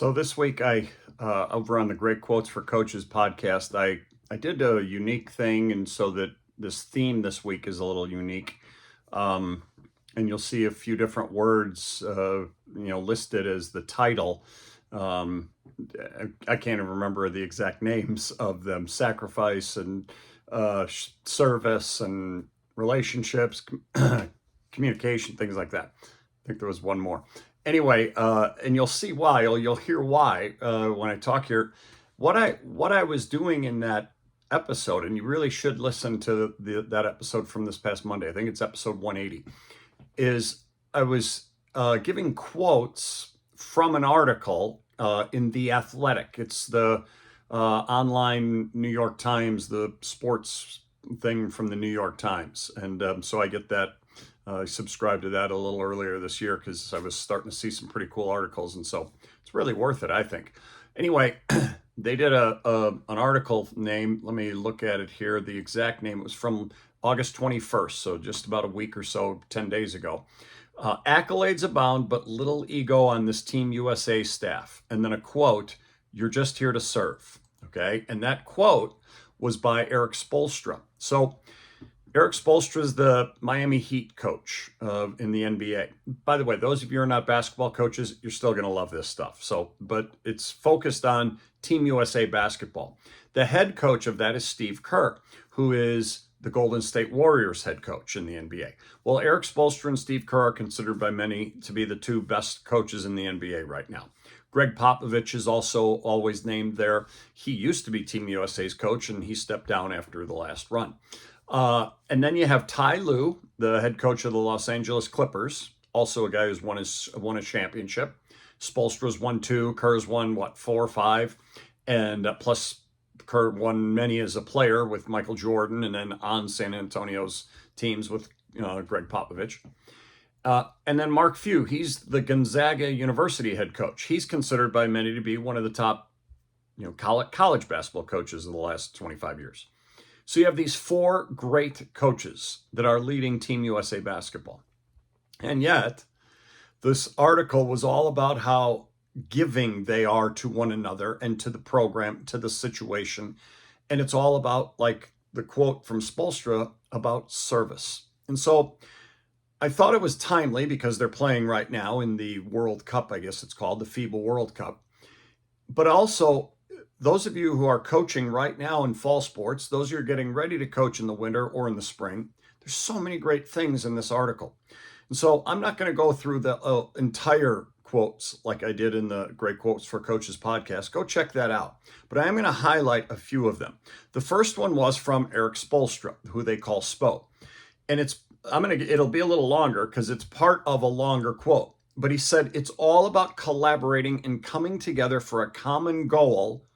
So this week, over on the Great Quotes for Coaches podcast, I did a unique thing, and so that this theme this week is a little unique. Um, and you'll see a few different words, listed as the title. Um, I can't even remember the exact names of them: sacrifice and service and relationships, communication, things like that. I think there was one more. Anyway, and you'll see why. You'll hear why when I talk here. What I was doing in that episode, and you really should listen to that episode from this past Monday. I think it's episode 180. Is I was giving quotes from an article in The Athletic. It's the online New York Times, the sports thing from the New York Times, and so I get that. I subscribed to that a little earlier this year because I was starting to see some pretty cool articles, and so it's really worth it, I think. Anyway, they did an article name. Let me look at it here. The exact name was from August 21st, so just about a week or so, 10 days ago. Accolades abound, but little ego on this Team USA staff. And then a quote, "You're just here to serve." Okay, and that quote was by Eric Spoelstra. So Eric Spoelstra is the Miami Heat coach in the NBA. By the way, those of you who are not basketball coaches, you're still going to love this stuff. But it's focused on Team USA basketball. The head coach of that is Steve Kerr, who is the Golden State Warriors head coach in the NBA. Well, Eric Spoelstra and Steve Kerr are considered by many to be the two best coaches in the NBA right now. Greg Popovich is also always named there. He used to be Team USA's coach, and he stepped down after the last run. And then you have Ty Lue, the head coach of the Los Angeles Clippers, also a guy who's won a championship. Spoelstra's won two, Kerr's won, 4 or 5, and plus Kerr won many as a player with Michael Jordan, and then on San Antonio's teams with Greg Popovich. And then Mark Few, he's the Gonzaga University head coach. He's considered by many to be one of the top college basketball coaches of the last 25 years. So you have these 4 great coaches that are leading Team USA basketball. And yet, this article was all about how giving they are to one another and to the program, to the situation. And it's all about, like the quote from Spoelstra, about service. And so I thought it was timely because they're playing right now in the World Cup, I guess it's called, the FIBA World Cup. But also, those of you who are coaching right now in fall sports, those who are getting ready to coach in the winter or in the spring, there's so many great things in this article. And so I'm not going to go through the entire quotes like I did in the Great Quotes for Coaches podcast. Go check that out. But I am going to highlight a few of them. The first one was from Eric Spoelstra, who they call Spo. And it'll be a little longer because it's part of a longer quote. But he said, it's all about collaborating and coming together for a common goal.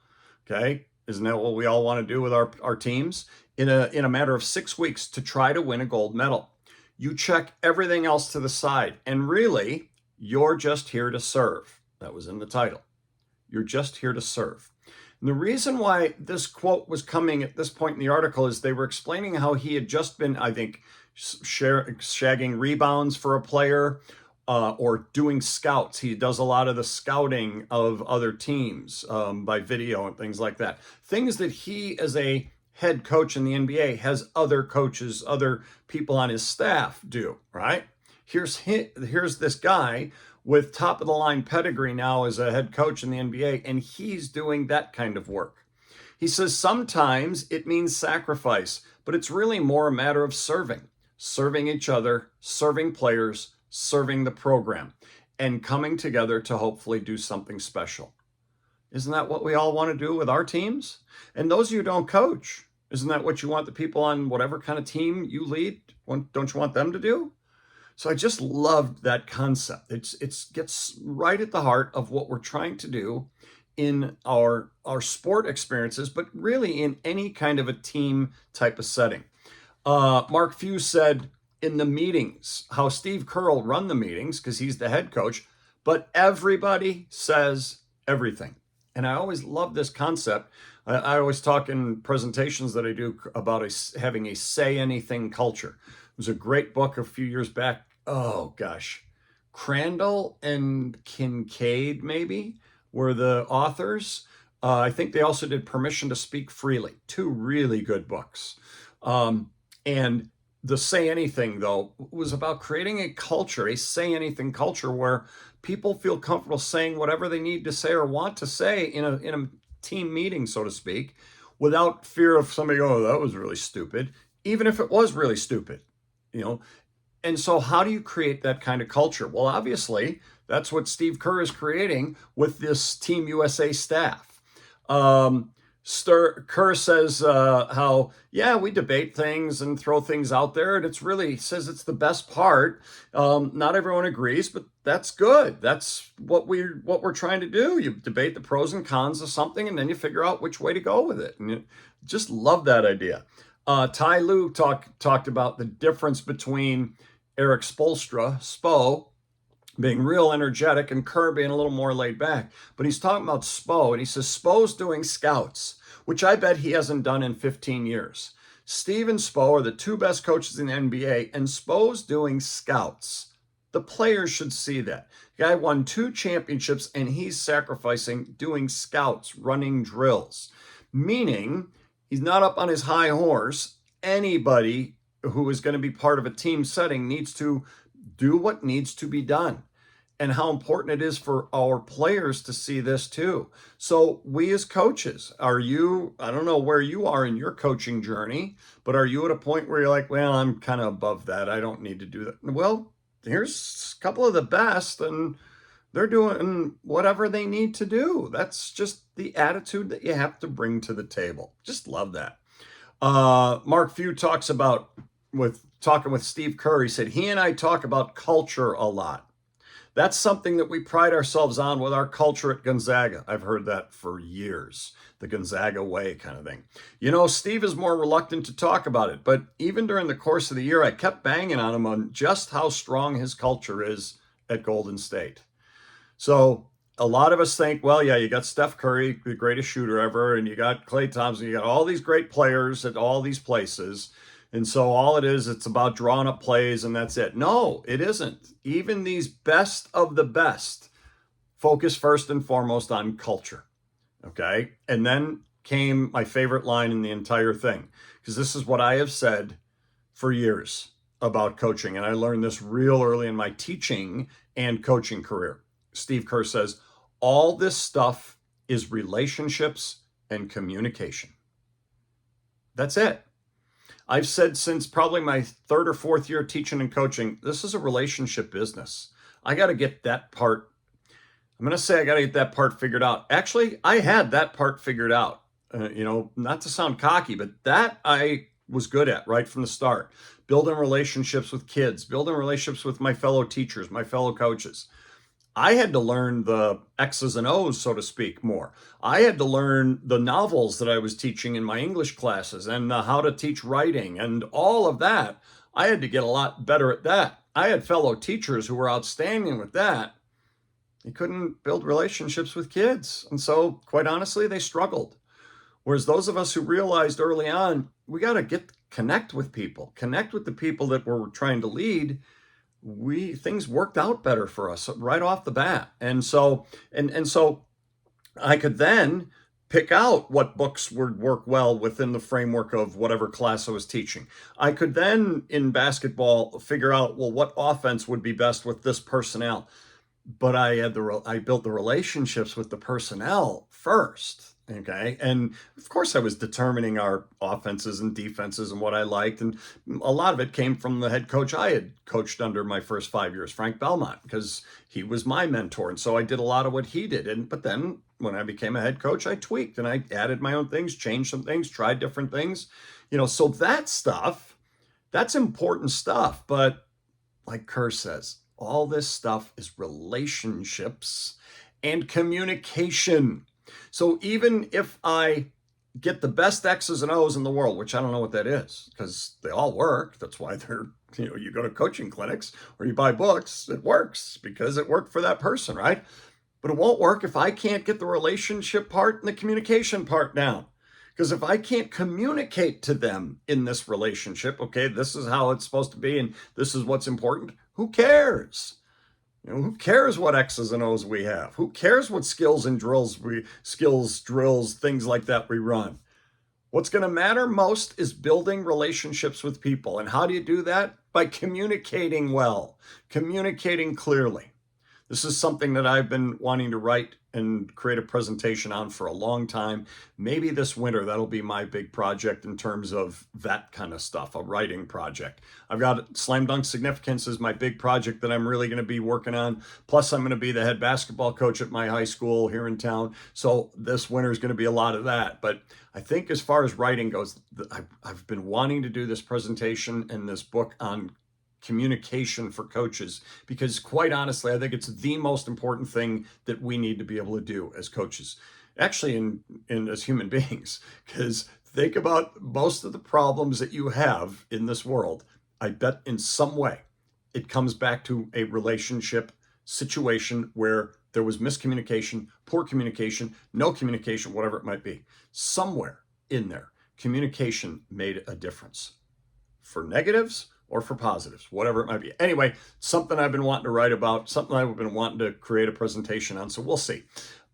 Okay, isn't that what we all want to do with our teams? In a matter of 6 weeks to try to win a gold medal. You check everything else to the side, and really, you're just here to serve. That was in the title. You're just here to serve. And the reason why this quote was coming at this point in the article is they were explaining how he had just been, I think, shagging rebounds for a player, or doing scouts. He does a lot of the scouting of other teams by video and things like that. Things that he, as a head coach in the NBA, has other coaches, other people on his staff do, right? Here's this guy with top of the line pedigree now as a head coach in the NBA, and he's doing that kind of work. He says sometimes it means sacrifice, but it's really more a matter of serving each other, serving players, serving the program, and coming together to hopefully do something special. Isn't that what we all want to do with our teams? And those of you who don't coach, isn't that what you want the people on whatever kind of team you lead? Don't you want them to do? So I just loved that concept. It gets right at the heart of what we're trying to do in our sport experiences, but really in any kind of a team type of setting. Mark Few said, in the meetings, how Steve Kerr will run the meetings because he's the head coach, but everybody says everything. And I always love this concept. I always talk in presentations that I do about having a say anything culture. It was a great book a few years back. Oh gosh, Crandall and Kincaid maybe were the authors. I think they also did Permission to Speak Freely, two really good books. And the Say Anything, though, was about creating a culture, a say anything culture where people feel comfortable saying whatever they need to say or want to say in a team meeting, so to speak, without fear of somebody, oh, that was really stupid, even if it was really stupid, you know. And so, how do you create that kind of culture? Well, obviously, that's what Steve Kerr is creating with this Team USA staff. Kerr says how, yeah, we debate things and throw things out there, and it's really says it's the best part. Not everyone agrees, but that's good. That's what we're trying to do. You debate the pros and cons of something, and then you figure out which way to go with it. And you just love that idea. Ty Lue talked about the difference between Eric Spoelstra, Spo, being real energetic and Kerr being a little more laid back. But he's talking about Spo, and he says Spo's doing scouts, which I bet he hasn't done in 15 years. Steve and Spo are the two best coaches in the NBA, and Spo's doing scouts. The players should see that. The guy won 2 championships, and he's sacrificing doing scouts, running drills, meaning he's not up on his high horse. Anybody who is going to be part of a team setting needs to do what needs to be done, and how important it is for our players to see this too. So we as coaches, I don't know where you are in your coaching journey, but are you at a point where you're like, well, I'm kind of above that, I don't need to do that? Well, here's a couple of the best, and they're doing whatever they need to do. That's just the attitude that you have to bring to the table. Just love that. Mark Few talks about talking with Steve Kerr. He said he and I talk about culture a lot. That's something that we pride ourselves on with our culture at Gonzaga. I've heard that for years, the Gonzaga way kind of thing. You know, Steve is more reluctant to talk about it, but even during the course of the year, I kept banging on him on just how strong his culture is at Golden State. So a lot of us think, well, yeah, you got Steph Curry, the greatest shooter ever, and you got Klay Thompson, you got all these great players at all these places. And so all it is, it's about drawing up plays and that's it. No, it isn't. Even these best of the best focus first and foremost on culture. Okay. And then came my favorite line in the entire thing, because this is what I have said for years about coaching. And I learned this real early in my teaching and coaching career. Steve Kerr says, all this stuff is relationships and communication. That's it. I've said since probably my 3rd or 4th year teaching and coaching, this is a relationship business. I got to get that part. I'm going to say I got to get that part figured out. Actually, I had that part figured out. Not to sound cocky, but that I was good at right from the start. Building relationships with kids, building relationships with my fellow teachers, my fellow coaches. I had to learn the X's and O's, so to speak, more. I had to learn the novels that I was teaching in my English classes and how to teach writing and all of that. I had to get a lot better at that. I had fellow teachers who were outstanding with that. They couldn't build relationships with kids. And so, quite honestly, they struggled. Whereas those of us who realized early on, we got to connect with people, connect with the people that we're trying to lead, things worked out better for us right off the bat. And so I could then pick out what books would work well within the framework of whatever class I was teaching. I could then in basketball figure out, well, what offense would be best with this personnel. But I built the relationships with the personnel first. Okay. And of course I was determining our offenses and defenses and what I liked. And a lot of it came from the head coach I had coached under my first 5 years, Frank Belmont, because he was my mentor. And so I did a lot of what he did. But then when I became a head coach, I tweaked and I added my own things, changed some things, tried different things, so that stuff, that's important stuff. But like Kerr says, all this stuff is relationships and communication. So even if I get the best X's and O's in the world, which I don't know what that is, because they all work. That's why you go to coaching clinics or you buy books. It works because it worked for that person, right? But it won't work if I can't get the relationship part and the communication part down. Because if I can't communicate to them in this relationship, okay, this is how it's supposed to be and this is what's important, who cares? Who cares what X's and O's we have? Who cares what skills and drills, things like that we run? What's going to matter most is building relationships with people. And how do you do that? By communicating well, communicating clearly. This is something that I've been wanting to write and create a presentation on for a long time. Maybe this winter, that'll be my big project in terms of that kind of stuff, a writing project. I've got Slam Dunk Significance as my big project that I'm really going to be working on. Plus, I'm going to be the head basketball coach at my high school here in town. So this winter is going to be a lot of that. But I think as far as writing goes, I've been wanting to do this presentation and this book on communication for coaches, because quite honestly, I think it's the most important thing that we need to be able to do as coaches, actually in as human beings. Because think about most of the problems that you have in this world. I bet in some way it comes back to a relationship situation where there was miscommunication, poor communication, no communication, whatever it might be. Somewhere in there, communication made a difference for negatives or for positives, whatever it might be. Anyway, something I've been wanting to write about, something I've been wanting to create a presentation on. So we'll see.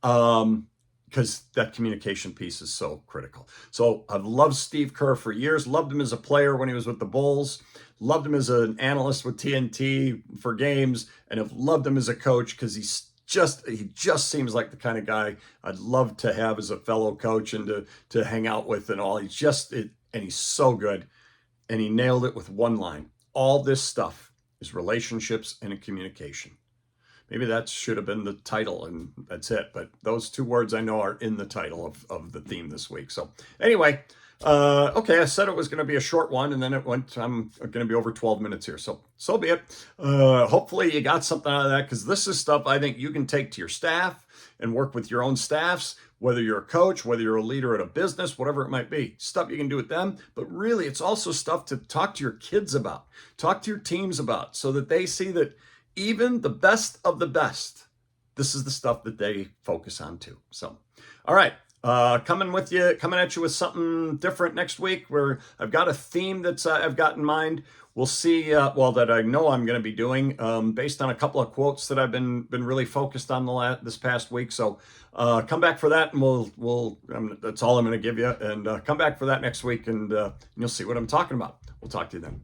Because that communication piece is so critical. So I've loved Steve Kerr for years, loved him as a player when he was with the Bulls, loved him as an analyst with TNT for games, and have loved him as a coach because he just seems like the kind of guy I'd love to have as a fellow coach and to hang out with and all. And he's so good. And he nailed it with one line. All this stuff is relationships and communication. Maybe that should have been the title and that's it. But those two words I know are in the title of the theme this week. So anyway, okay, I said it was going to be a short one and then I'm going to be over 12 minutes here. So be it. Hopefully you got something out of that, because this is stuff I think you can take to your staff and work with your own staffs, whether you're a coach, whether you're a leader at a business, whatever it might be. Stuff you can do with them, but really it's also stuff to talk to your kids about, talk to your teams about, so that they see that even the best of the best, this is the stuff that they focus on too. So, all right. Coming at you with something different next week, where I've got a theme that's I've got in mind. We'll see, that I know I'm going to be doing, based on a couple of quotes that I've been really focused on this past week. So come back for that, and that's all I'm going to give you. And come back for that next week, and you'll see what I'm talking about. We'll talk to you then.